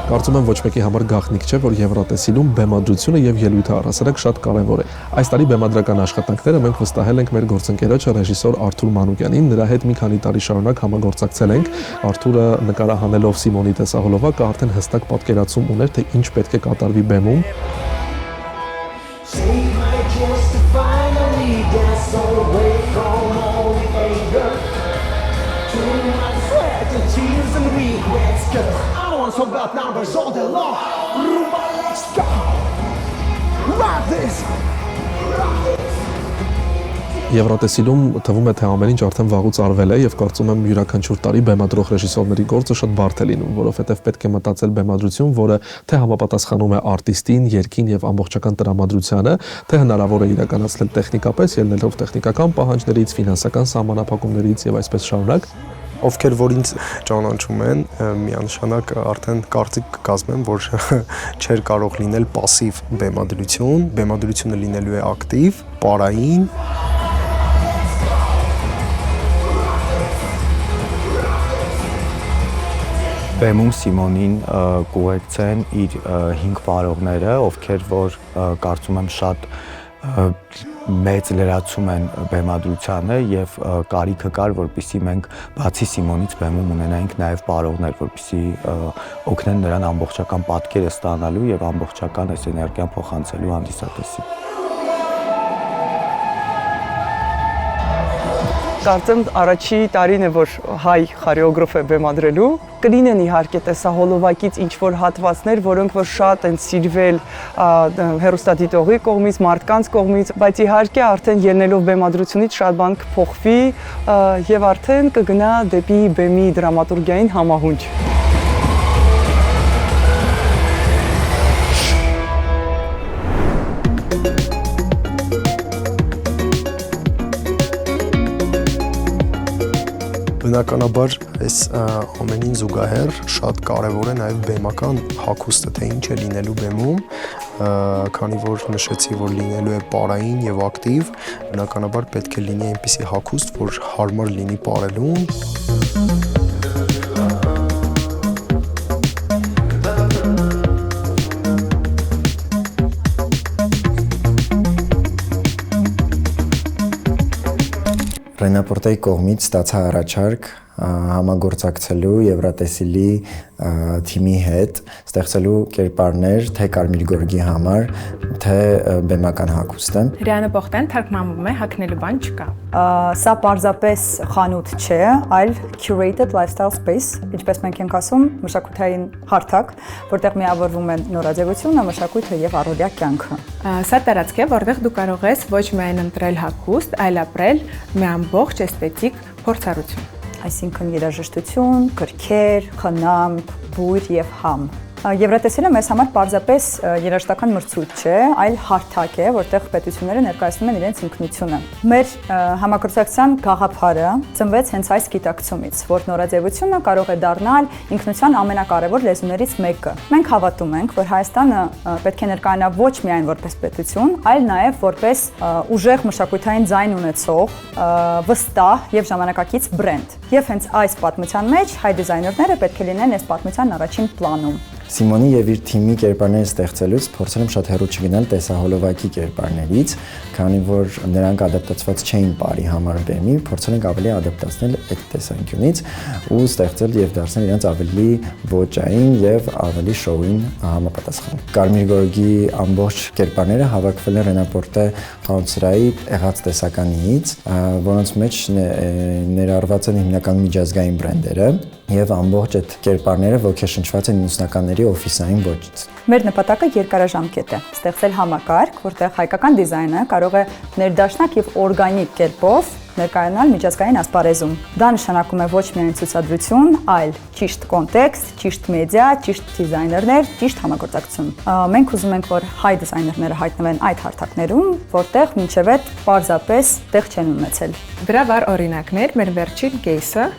Կարծում եմ ոչ մեկի համար գաղտնիք չէ, որ Եվրատեսիլում բեմադրությունը եւ ելույթը առհասարակ շատ կարեւոր է։ Այս տարի բեմադրական աշխատանքները մենք վստահել ենք մեր գործընկերոջ ռեժիսոր Արթուր Մանուկյանին, նրա հետ մի քանի տարի շարունակ համագործակցել ենք։ Արթուրը նկարահանելով Սիմոնի տեսահոլովակը արդեն հստակ պատկերացում ուներ, թե ինչ պետք է կատարվի բեմում։ So got numbers all day long. Rumba, let's go. Rock this. Եվրատեսիլում թվում է, թե ամեն ինչ արդեն վաղուց արվել է եւ կարծում եմ յուրաքանչյուր տարի բեմադրող ռեժիսորների գործը շատ բարդ է լինում, որովհետեւ պետք է մտածել բեմադրություն, որը թե համապատասխանում է արտիստին, երգին եւ ամբողջական տրամադրությանը, թե հնարավոր է իրականացնել տեխնիկապես, ելնելով տեխնիկական պահանջներից, ֆինանսական սահմանափակումներից եւ այսպես շարունակ։ Ովքեր որ ինձ ճանաչում են, միանշանակ արդեն կարծիք կկազմեն, որ չէր կարող լինել պասիվ բեմադրություն, բեմադրությունը լինելու է ակտիվ, պարային։ Բեմում Սիմոնին կուղեկցեն իր 5 վարողները, ովքեր որ կարծում եմ շատ մեծ լրացում են բեմադրությանը եւ կարիքը կար, որպեսզի մենք բացի Սիմոնից բեմում ունենայինք նաեւ բարողներ, որպեսզի օգնեն նրան ամբողջական պատկերը ստանալու եւ ամբողջական այս էներգիան փոխանցելու հանդիսատեսին։ Կարծեմ առաջի տարին է, որ հայ խորեոգրաֆ է բեմադրելու։ Կլինեն իհարկե տեսահոլովակից ինչ-որ հատվածներ, որոնք որ շատ են սիրվել հեռուստադիտողի կողմից, մարդկանց կողմից, բայց իհարկե արդեն ելնելով բեմադրությունից շատ բան կփոխվի եւ արդեն կգնա դեպի բեմի դրամատուրգիային համահունչ։ Բնականաբար այս ամենին զուգահեռ շատ կարևոր է նաև բեմական հագուստը, թե ինչ է լինելու բեմում, քանի որ նշեցի, որ լինելու է պարային եւ ակտիվ, բնականաբար պետք է լինի այնպիսի հագուստ, որ հարմար լինի պարելուն։ Ռենապորտայի կողմից ստացա առաջարկ համագործակցելու Եվրատեսիլի թիմի հետ, ստեղծելու կերպարներ թե Կարմիր գորգի համար, թե բեմական հագուստը։ Հրեանը Բողտեն թարգմանվում է, հագնելու բան չկա։ Սա պարզապես խանութ չէ, այլ curated lifestyle space, ինչպես մենք ենք ասում, մշակութային հարթակ, որտեղ միավորվում են նորաձևությունը, մշակույթը եւ առօրյա կյանքը։ Սա տարածք է, որտեղ դու կարող ես ոչ միայն ընտրել հագուստ, այլ ապրել մի ամբողջ էսթետիկ փորձառություն։ Այսինքն երաժշտություն, գրքեր, խնամք, բույր եւ համ։ Եվրատեսիլը մեզ համար պարզապես երաժշտական մրցույթ չէ, այլ հարթակ է, որտեղ պետությունները ներկայացնում են իրենց ինքնությունը։ Մեր համագործակցության գաղափարը ծնվեց հենց այս գիտակցումից, որ նորաձևությունը կարող է դառնալ ինքնության ամենակարևոր լեզուներից մեկը։ Մենք հավատում ենք, որ Հայաստանը պետք է ներկայանա ոչ միայն որպես պետություն, այլ նաև որպես ուժեղ մշակութային ձայն ունեցող, վստահ եւ ժամանակակից բրենդ։ Եվ հենց այս պատմության մեջ հայ դիզայներները պետք է լինեն այս պատմության առաջին պլանում։ Սիմոնի եւ իր թիմի կերպարները ստեղծելուց փորձել եմ շատ հեռու չգնալ տեսահոլովակի կերպարներից, քանի որ նրանք ադապտացված չէին բարի համար բեմի, փորձել ենք ավելի ադապտացնել այդ տեսանկյունից ու ստեղծել եւ դարձնել իրենց ավելի ոճային եւ ավելի շոուին համապատասխան։ Կարմիր գորգի ամբողջ կերպարները հավաքվել են Ռենապորտե խանութսրահի եղած տեսականիից, որոնց մեջ ներառված են հիմնական միջազգային բրենդերը եւ ամբողջ այդ կերպարները ոգեշնչված են 90-ականների օֆիսային ոճից։ Մեր նպատակը երկարաժամկետ է, ստեղծել համակարգ, որտեղ հայկական դիզայնը կարող է ներդաշնակ եւ օրգանիկ կերպով ներկայանալ միջազգային ասպարեզում։ Դա նշանակում է ոչ միայն ցուցադրություն, այլ ճիշտ կոնտեքստ, ճիշտ մեդիա, ճիշտ դիզայներներ, ճիշտ համագործակցություն։ Մենք ուզում ենք, որ հայ դիզայներները հայտնվեն այդ հարթակներում, որտեղ մինչև այդ պարզապես տեղ չեն ունեցել։ Դրա վառ օրինակներ մեր վերջին կեյսը,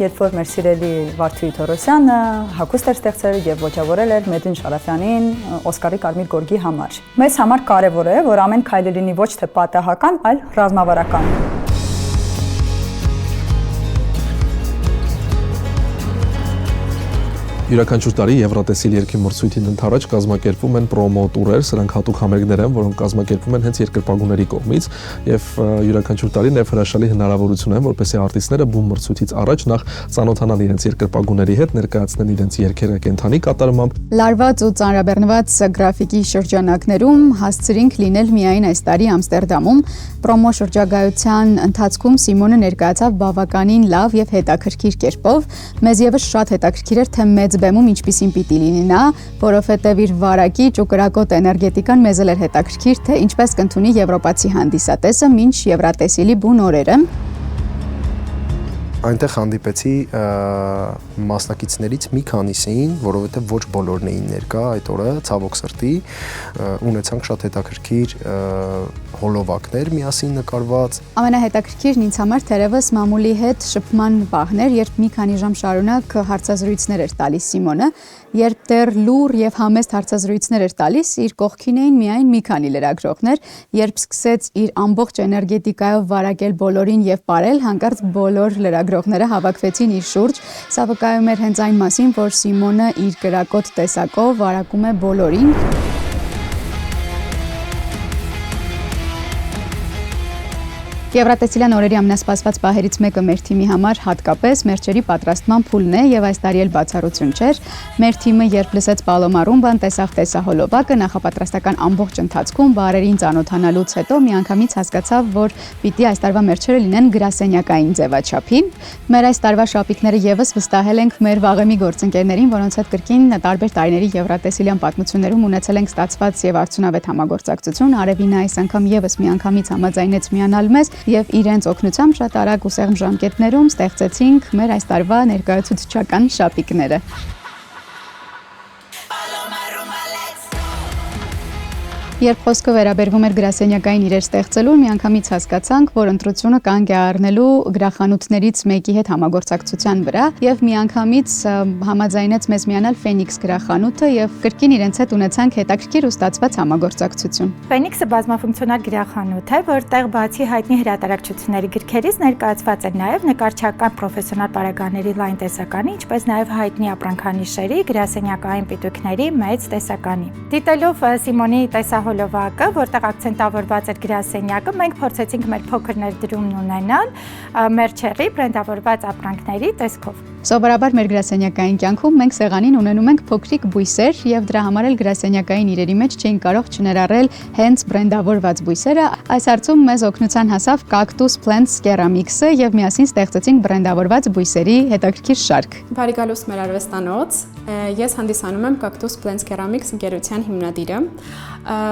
երբ որ մեր սիրելի Վարդուհի Թորոսյանը հագուստ էր ստեղծել եւ ոճավորել էր Մեդին Շարաֆյանին Օսկարի Կարմիր գորգի համար։ Մեզ համար կարեւոր է, որ ամեն քայլը լինի ոչ թե պատահական, այլ ռազմավարական։ Յուրաքանչյուր տարի Եվրատեսիլ երգի մրցույթին ընդառաջ կազմակերպվում են պրոմո տուրեր, սրանք հատուկ համերգներ են, որոնք կազմակերպվում են հենց երկրպագուների կողմից եւ յուրաքանչյուր տարի նաև հրաշալի հնարավորություն են, որպեսզի արտիստները բում մրցույթից առաջ նախ ծանոթանան իրենց երկրպագուների հետ, ներկայացնեն իրենց երգերը կենթանի կատարմամբ։ Լարված ու ծանրաբեռնված գրաֆիկի շրջանակներում հասցրինք լինել միայն այս տարի Ամստերդամում։ Պրոմո շրջագայության ընթացքում Սիմոնը ներկայացավ բավականին լավ եւ հետաքրքիր կերպով։ Մեզ եւս շատ հետաքրքիր էր, թե մեծ բեմում ինչպիսին պիտի լինի նա, որովհետև իր վարակիչ ու կրակոտ էներգետիկան մեզ էլ էր հետաքրքիր, թե ինչպես կընդունի եվրոպացի հանդիսատեսը մինչ Եվրատեսիլի բուն օրերը։ Այնտեղ հանդիպեցի մասնակիցներից մի քանիսին, որովհետև ոչ բոլորն էին ներկա այդ օրը, ցավոք սրտի, ունեցանք շատ հետաքրքիր հոլովակներ միասին նկարված։ Ամենահետաքրքիրն ինձ համար թերևս մամուլի հետ շփման պահն էր, երբ մի քանի ժամ շարունակ հարցազրույցներ էր տալիս Սիմոնը, երբ դեռ լուր եւ համեստ հարցազրույցներ էր տալիս, իր կողքին էին միայն մի քանի լրագրողներ, երբ սկսեց իր ամբողջ էներգետիկայով վարակել բոլորին եւ ապարել, հանկարծ բոլոր լրագրողները հավաքվեցին իր շուրջ։ Սա վկայում էր հենց այն մասին, որ Սիմոնը իր կրակոտ տեսակով վարակում է բոլորին։ Եվրատեսիլյան օրերի ամենասպասված պահերից մեկը մեր թիմի համար հատկապես մերչերի պատրաստման փուլն է եւ այս տարի էլ բացառություն չէր։ Մեր թիմը երբ լսեց Պալոմա Ռումբան, տեսավ տեսահոլովակը, նախապատրաստական ամբողջ ընթացքում բարերին ծանոթանալուց հետո միանգամից հասկացավ, որ պիտի այս տարվա մերչերը լինեն գրասենյակային ձևաչափի։ Մեր այս տարվա շապիկները եւս վստահել ենք մեր վաղեմի գործընկերներին, որոնց հետ կրկին տարբեր տարիների եվրատեսիլյան պատմություններում ունեցել ենք ստացված եւ արդյունավետ համագործակցություն։ Արևինը այս անգամ եւս միանգամից համաձայնեց միանալ մեզ եւ իրենց օգնությամբ շատ արագ ու սեղմ ժամկետներում ստեղծեցինք մեր այս տարվա ներկայացուցչական շապիկները։ Երբ խոսքը վերաբերվում էր գրասենյակային իրեր ստեղծելու, միանգամից հասկացանք, որ ընտրությունը կանգ է առնելու գրախանութներից մեկի հետ համագործակցության վրա եւ միանգամից համաձայնեց մեզ միանալ Phoenix գրախանութը եւ կրկին իրենց հետ ունեցանք հետաքրքիր ու ստացված համագործակցություն։ Phoenix-ը բազմաֆունկցիոնալ գրախանութ է, որտեղ բացի հայտնի հրատարակչությունների գրքերից ներկայացված է նաեւ նկարչական պրոֆեսիոնալ պարագաների լայն տեսականի, ինչպես նաեւ հայտնի ապրանքանիշերի, գրասենյակային պիտույքների մեծ տեսականի։ Դիտելով Սիմոնի հոլովակը, որտեղ ակցենտավորված էր գրասենյակը, մենք փորձեցինք մեր փոքր ներդրումն ունենալ մերչերի բրենդավորված ապրանքների տեսքով։ Սովորաբար մեր գրասենյակային կյանքում մենք սեղանին ունենում ենք փոքրիկ բույսեր եւ դրա համար էլ գրասենյակային իրերի մեջ չէինք կարող չներառել հենց բրենդավորված բույսերը։ Այս հարցում մեզ օգնության հասավ Cactus Plants Ceramics-ը եւ միասին ստեղծեցինք բրենդավորված բույսերի հետաքրքիր շարք։ Բարի գալուստ մեր արվեստանոց։ Ես հանդիսանում եմ Cactus Plants Ceramics ընկերության հիմնադիրը։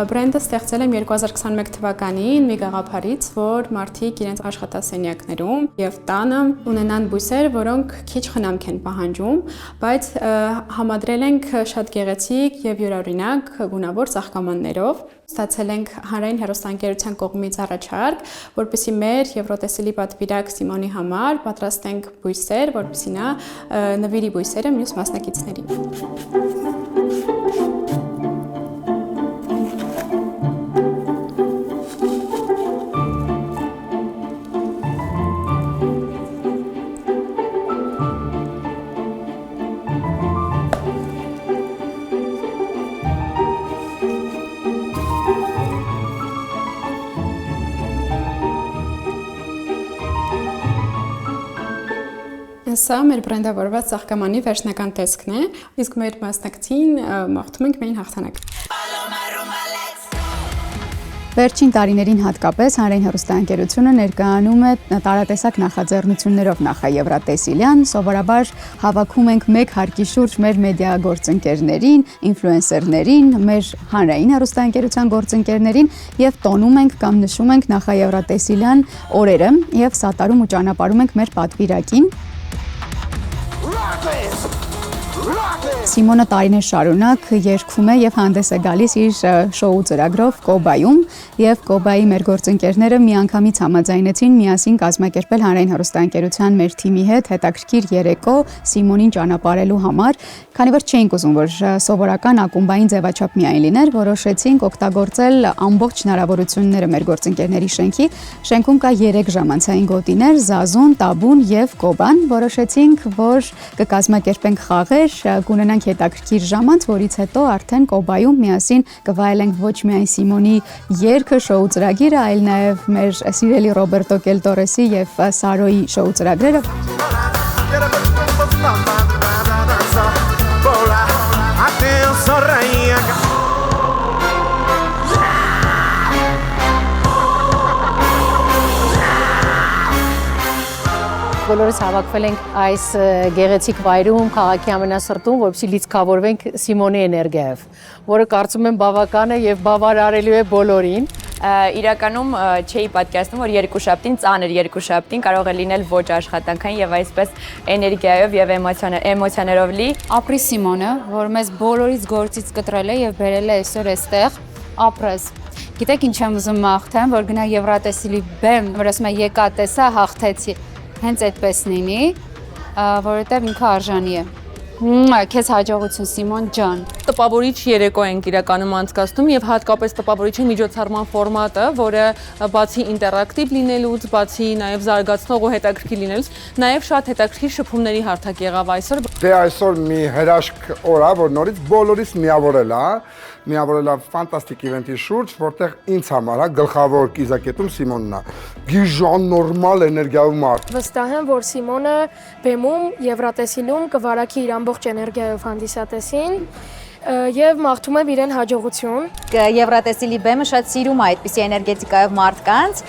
Բրենդը ստեղծել եմ 2021 թվականին մի գաղափարից, որ մարդիկ իրենց աշխատասենյակներում եւ տանը ունենան բույսեր, որոնք քիչ խնամք են պահանջում, բայց համադրել ենք շատ գեղեցիկ եւ յուրօրինակ գունավոր ծաղկամաններով։ Ստացել ենք հանրային հեռուստաընկերության կողմից առաջարկ, որպեսզի մեր Եվրոտեսիլի պատվիրակ Սիմոնի համար պատրաստենք բույսեր, որպեսզի նա նվիրի բույսերը մյուս մասնակիցներին։ Սա մեր բրենդավորված ծաղկամանի վերջնական տեսքն է, իսկ մեր մասնակցին մաղթում ենք միայն հաղթանակ։ Վերջին տարիներին հատկապես հանրային հեռուստաընկերությունը ներկայանում է տարատեսակ նախաձեռնություններով նախաեվրատեսիլյան, սովորաբար հավաքում ենք մեկ հարկի շուրջ մեր մեդիա գործընկերներին, ինֆլուենսերներին, մեր հանրային հեռուստաընկերության գործընկերներին եւ տոնում ենք կամ նշում ենք նախաեվրատեսիլյան օրերը եւ սատարում ու ճանապարհում ենք մեր պատվիրակին։ Սիմոնը տարիներ շարունակ երգում է եւ հանդես է գալիս իր շոու ծրագրով Կոբայում եւ Կոբայի մեր գործընկերները միանգամից համաձայնեցին միասին կազմակերպել հանրային հեռուստաընկերության մեր թիմի հետ հետաքրքիր երեկո Սիմոնին ճանապարհելու համար, քանի որ չէինք ուզում որ սովորական ակումբային ձևաչափ միայն լիներ, որոշեցինք օգտագործել ամբողջ հնարավորությունները մեր գործընկերների շենքի։ Շենքում կա 3 ժամանցային գոտիներ՝ Զազուն, Տաբուն եւ Կոբան։ Որոշեցինք, որ կկազմակերպենք խաղեր, կունենանք հետաքրքիր ժամանց, որից հետո արդեն Կոբայում միասին կվայելենք ոչ միայն Սիմոնի երգը, շոու ծրագիրը, այլ նաև մեր սիրելի Ռոբերտո Կելտորեսի եւ Սարոյի շոու ծրագրերը։ Բոլորս հավաքվել ենք այս գեղեցիկ վայրում, քաղաքի ամենասրտում, որպեսզի լիցքավորվենք Սիմոնի էներգիայով, որը կարծում եմ բավական է եւ բավարարելու է բոլորին։ Իրականում չէի պատկերացնում, որ երկուշաբթին, ծանր երկուշաբթին կարող է լինել ոչ աշխատանքային եւ այսպես էներգիայով եւ էմոցիաներով լի։ Ապրի Սիմոնը, որ մեզ բոլորից գործից կտրել է եւ բերել է այսօր այստեղ, ապրես։ Գիտեք ինչ եմ ուզում մաղթեմ, որ գնա Եվրատեսիլի բեմ, որ ասում է եկա տեսա, հաղթեցի։ Հենց այդպես լինի, որովհետև ինքը արժանի է։ Քեզ հաջողություն Սիմոն ջան։ Տպավորիչ երեկո ենք իրականում անցկացնում եւ հատկապես տպավորիչ է միջոցառման ֆորմատը, որը բացի ինտերակտիվ լինելուց, բացի նաեւ զարգացնող ու հետաքրքիր լինելուց, նաեւ շատ հետաքրքիր շփումների հարթակ եղավ այսօր։ Դե այսօր մի հրաշք օր է, որ նորից բոլորից միավորել է ֆանտաստիկ իվենտի շուրջ, որտեղ ինձ համար է գլխավոր կիզակետում Սիմոնն է։ Գիժան նորմալ էներգիայով մարդ։ Վստահ եմ, որ Սիմոնը բեմում Եվրատեսիլում կվարակի իր ամբողջ էներգիայով հանդիսատեսին եւ մաղթում եմ իրեն հաջողություն։ Եվրատեսիլի բեմը շատ սիրում է այդպիսի էներգետիկայով մարդկանց,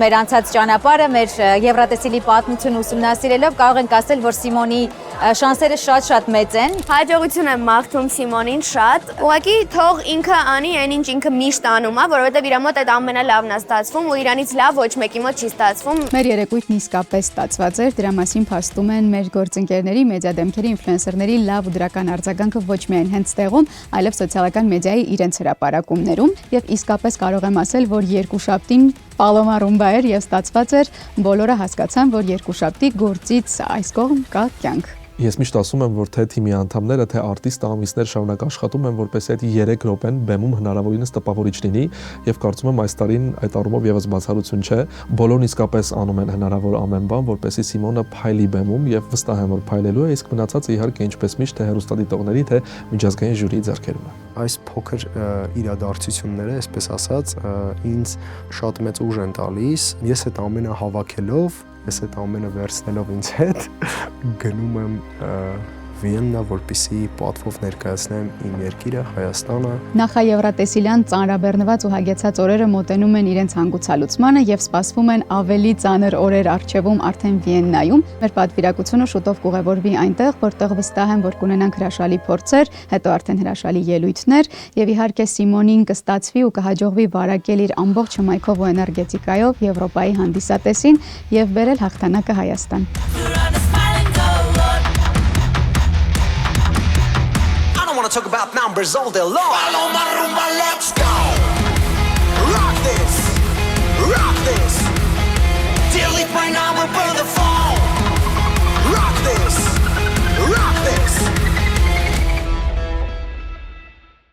մեր անցած ճանապարհը, մեր Եվրատեսիլի պատմությունը ուսումնասիրելով կարող ենք ասել, որ Սիմոնի շանսերը շատ մեծ են։ Հաջողություն եմ մաղթում Սիմոնին շատ։ Ուղղակի թող ինքը անի այն ինչ ինքը միշտ անում է, որովհետեւ իր մոտ այդ ամենալավն է ստացվում ու իրանից լավ ոչ մեկի մոտ չի ստացվում։ Մեր երեկույթն իսկապես ստացված էր, դրա մասին փաստում են մեր գործընկերների, մեդիադեմքերի, ինֆլուենսերների լավ ու դրական արձագանքը ոչ միայն հենց տեղում, այլև սոցիալական մեդիայի իրենց հրապարակումներում եւ իսկապես կարող եմ ասել, որ երկուշաբթին Պալոմա ռումբա էր եւ ստացված էր, բոլորը հասկացան, որ երկուշաբթի գործից այս կողմ կա կյանք։ Ես միշտ ասում եմ, որ թե թիմի անդամները, թե արտիստը ամիսներ շարունակ աշխատում են, որպես այդ 3 րոպեն բեմում հնարավորինս տպավորիչ լինի եւ կարծում եմ այս տարին այդ առումով եւս բացառություն չէ։ Բոլորն իսկապես անում են հնարավոր ամեն բան, որպեսզի Սիմոնը փայլի բեմում եւ վստահ եմ, որ փայլելու է, իսկ մնացածը իհարկե ինչպես միշտ թե հեռուստադիտողների, թե միջազգային ժյուրիի ձեռքերում է։ Այս փոքր իրադարձությունները, այսպես ասած, ինձ շատ մեծ ուժ են տալիս։ Ես այդ ամենը հավաքելով, ես այդ ամենը վերցնելով ինձ հետ գնում եմ Վիեննա, որպեսզի պատվով ներկայացնեմ իմ երկիրը, Հայաստանը։ Նախաեվրատեսիլյան ծանրաբեռնված ու հագեցած օրերը մոտենում են իրենց հանգուցալուծմանը եւ սպասվում են ավելի ծանր օրեր առջևում արդեն Վիեննայում։ Մեր պատվիրակությունը շուտով կուղևորվի այնտեղ, որտեղ վստահ եմ, որ կունենանք հրաշալի փորձեր, հետո արդեն հրաշալի ելույթներ եւ իհարկե Սիմոնին կստացվի ու կհաջողվի վարակել իր ամբողջ հմայքով ու էներգետիկայով Եվրոպայի հանդիսատեսին եւ բերել հաղթանակը Հայաստան։ Talk about numbers all day long. Paloma rumba, let's go. Rock this till it right now, we'll burn the fire.